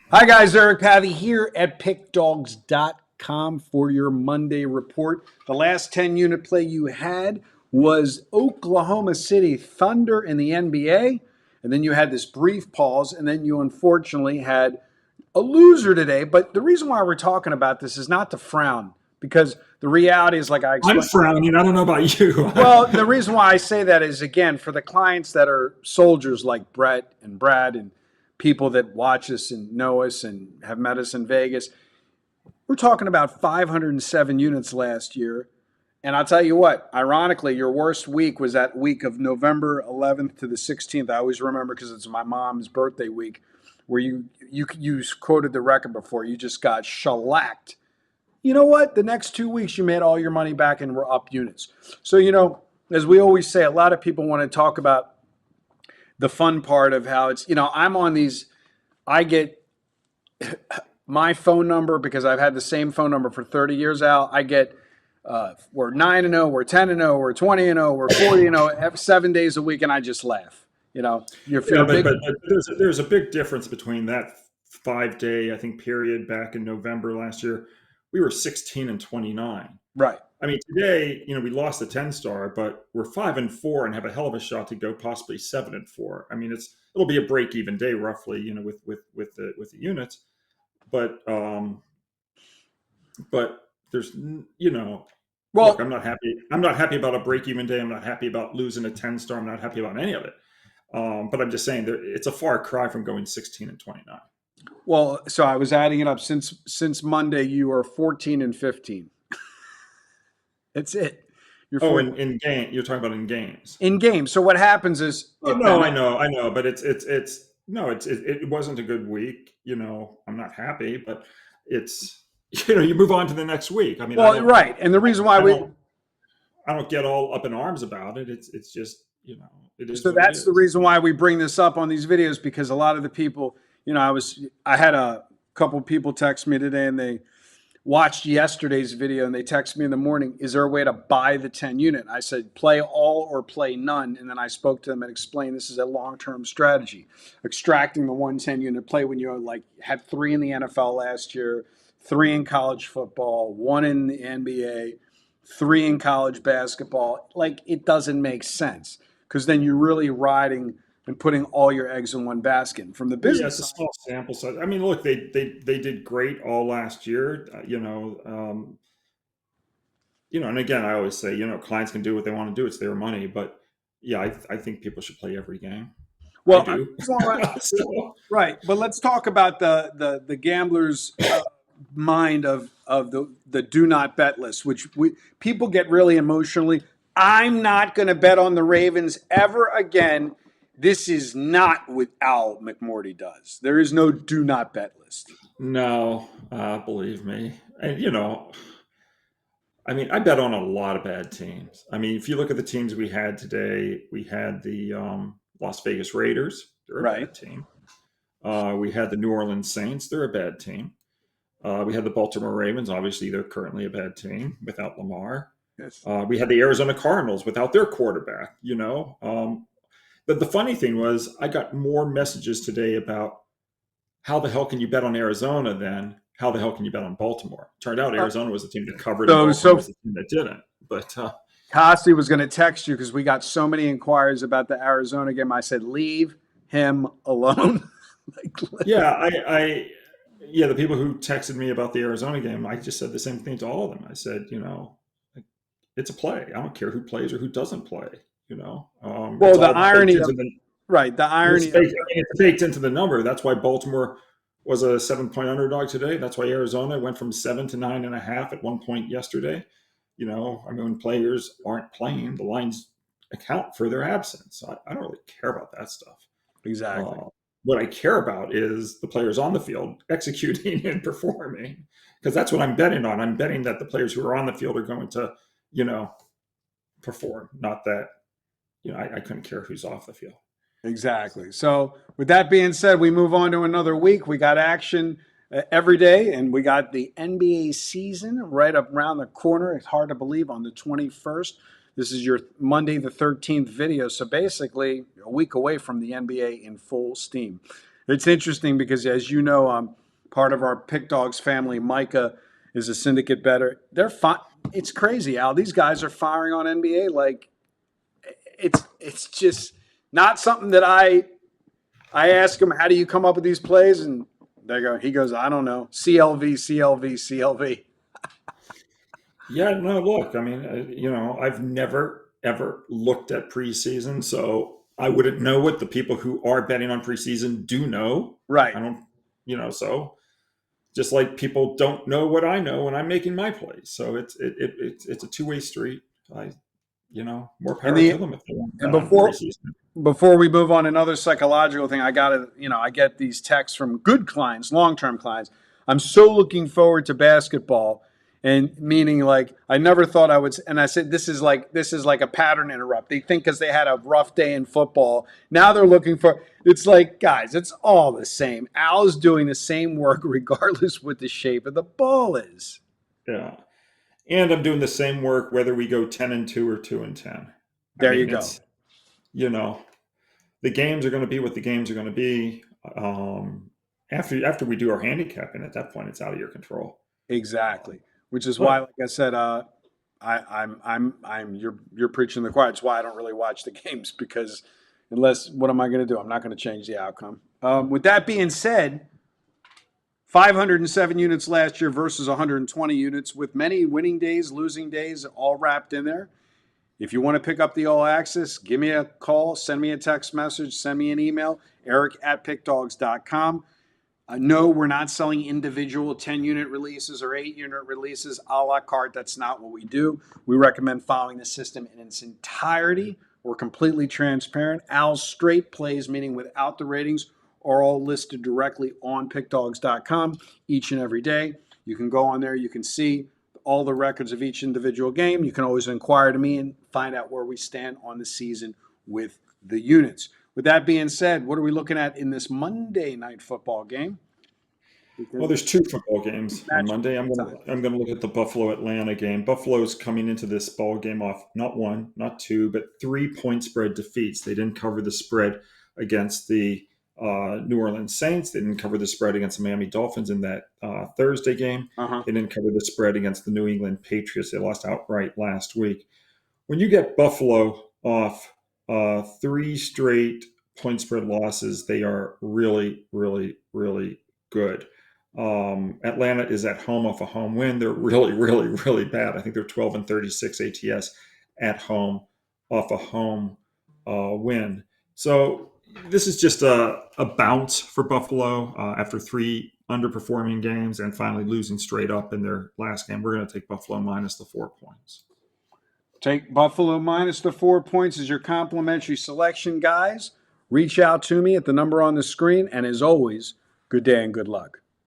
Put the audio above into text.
Hi guys, Eric Pavey here at PickDawgz.com for your Monday report. The last 10 unit play you had was Oklahoma City Thunder in the NBA, and then you had this brief pause, and then you unfortunately had a loser today. But the reason why we're talking about this is not to frown, because the reality is, like I I'm explained. frowning. I don't know about you. Well, the reason why I say that is, again, for the clients that are soldiers like Brett and Brad and people that watch us and know us and have met us in Vegas, we're talking about 507 units last year. And I'll tell you what, ironically, your worst week was that week of November 11th to the 16th. I always remember because it's my mom's birthday week, where you quoted the record before. You just got shellacked. You know what? The next 2 weeks, you made all your money back and were up units. So, as we always say, a lot of people want to talk about the fun part of how it's, I'm on these, I get my phone number because I've had the same phone number for 30 years out. I get, we're 9-0, we're 10-0, we're 20-0, we're 40-0, 7 days a week, and I just laugh. If you're Yeah, a but big, there's a big difference between that 5 day I think period back in November last year. We were 16 and 29. right. I mean, today, we lost the 10 star, but we're 5-4 and have a hell of a shot to go possibly 7-4. I mean, it'll be a break even day roughly, with the units, but there's look, Well, I'm not happy. I'm not happy about a break even day. I'm not happy about losing a 10 star. I'm not happy about any of it. But I'm just saying it's a far cry from going 16 and 29. so I was adding it up since Monday. You are 14 and 15. That's it. You're Oh, 14 in game, you're talking about in games. in game. So what happens is Oh if no, then I know, but it's no, it wasn't a good week. I'm not happy, but it's you move on to the next week. I mean, well, right, and the reason why I we don't I don't get all up in arms about it. It's just it is so what it that's the is. reason why we bring this up on these videos, because a lot of the people, I had a couple people text me today and they watched yesterday's video and they text me in the morning, is there a way to buy the 10 unit? I said, play all or play none. And then I spoke to them and explained this is a long-term strategy. Extracting the 110 unit play when you had three in the NFL last year, three in college football, one in the NBA, three in college basketball. Like, it doesn't make sense because then you're really riding and putting all your eggs in one basket. From the Well, yeah, business it's a side, small sample size. I mean, look, they did great all last year. And again, I always say, clients can do what they want to do. It's their money. But yeah, I think people should play every game. I well, do. as long So, right, but let's talk about the gambler's mind of the do not bet list, which people get really emotionally. I'm not going to bet on the Ravens ever again. This is not what Al McMordie does. There is no do not bet list. no, believe me. And, I mean, I bet on a lot of bad teams. I mean, if you look at the teams we had today, we had the Las Vegas Raiders. They're a Right. bad team. We had the New Orleans Saints. They're a bad team. We had the Baltimore Ravens. Obviously, they're currently a bad team without Lamar. Yes. We had the Arizona Cardinals without their quarterback. But the funny thing was, I got more messages today about how the hell can you bet on Arizona than how the hell can you bet on Baltimore? Turned out Uh, Arizona was the team that covered and Baltimore so was the team that didn't. But Kasi was going to text you because we got so many inquiries about the Arizona game. I said, leave him alone. Like, yeah, the people who texted me about the Arizona game, I just said the same thing to all of them. I said, it's a play. I don't care who plays or who doesn't play. well, It's the all baked irony into of the right, the it's irony of baked, I mean, it's baked into the number. That's why Baltimore was a 7 point underdog today. That's why Arizona went from 7 to 9.5 at one point yesterday. I mean, when players aren't playing, the lines account for their absence. I don't really care about that stuff. exactly. Uh, what I care about is the players on the field executing and performing, because that's what I'm betting on. I'm betting that the players who are on the field are going to, you know, perform, not that, I couldn't care who's off the field. So, Exactly. So, with that being said, we move on to another week. We got action every day, and we got the NBA season right up around the corner. It's hard to believe on the 21st. This is your Monday the 13th video. So, basically, a week away from the NBA in full steam. It's interesting because, as you know, part of our PickDawgz family. Micah is a syndicate bettor. It's crazy, Al. These guys are firing on NBA like it's just not something that I ask him, how do you come up with these plays? And he goes, I don't know. CLV, CLV, CLV. Yeah, no, look, I mean, I've never ever looked at preseason, so I wouldn't know what the people who are betting on preseason do know. Right. I don't, so just like people don't know what I know when I'm making my plays. So it's a two-way street. I, more And power to the them if they want to and bet on preseason. before we move on, another psychological thing, I get these texts from good clients, long-term clients. I'm so looking forward to basketball, and meaning like I never thought I would. And I said, this is like a pattern interrupt. They think because they had a rough day in football, now they're looking for. It's like, guys, it's all the same. Al's doing the same work regardless what the shape of the ball is. Yeah. And I'm doing the same work whether we go 10-2 or 2-10. I There you mean, go. it's, you know, the games are going to be what the games are going to be. After we do our handicapping, at that point, it's out of your control. Exactly. Which is why, But like I said, I'm you're preaching the choir. It's why I don't really watch the games because unless what am I going to do? I'm not going to change the outcome. With that being said, 507 units last year versus 120 units, with many winning days, losing days, all wrapped in there. If you want to pick up the all access, give me a call, send me a text message, send me an email, eric@pickdawgz.com. No, we're not selling individual 10-unit releases or 8-unit releases a la carte. That's not what we do. We recommend following the system in its entirety. We're completely transparent. Al's straight plays, meaning without the ratings, are all listed directly on pickdawgz.com each and every day. You can go on there. You can see all the records of each individual game. You can always inquire to me and find out where we stand on the season with the units. With that being said, what are we looking at in this Monday night football game? well, Because there's two football games on match Monday. time. I'm gonna look at the Buffalo Atlanta game. Buffalo's coming into this ball game off not one, not two, but 3 point spread defeats. They didn't cover the spread against the New Orleans Saints. They didn't cover the spread against the Miami Dolphins in that Thursday game. Uh-huh. They didn't cover the spread against the New England Patriots. They lost outright last week. When you get Buffalo off three straight point spread losses, they are really, really, really good. Atlanta is at home off a home win. They're really, really, really bad. I think they're 12-36 ATS at home off a home win. So this is just a bounce for Buffalo after three underperforming games and finally losing straight up in their last game. We're going to take Buffalo minus the 4 points. Take Buffalo minus the 4 points as your complimentary selection, guys. Reach out to me at the number on the screen. And as always, good day and good luck.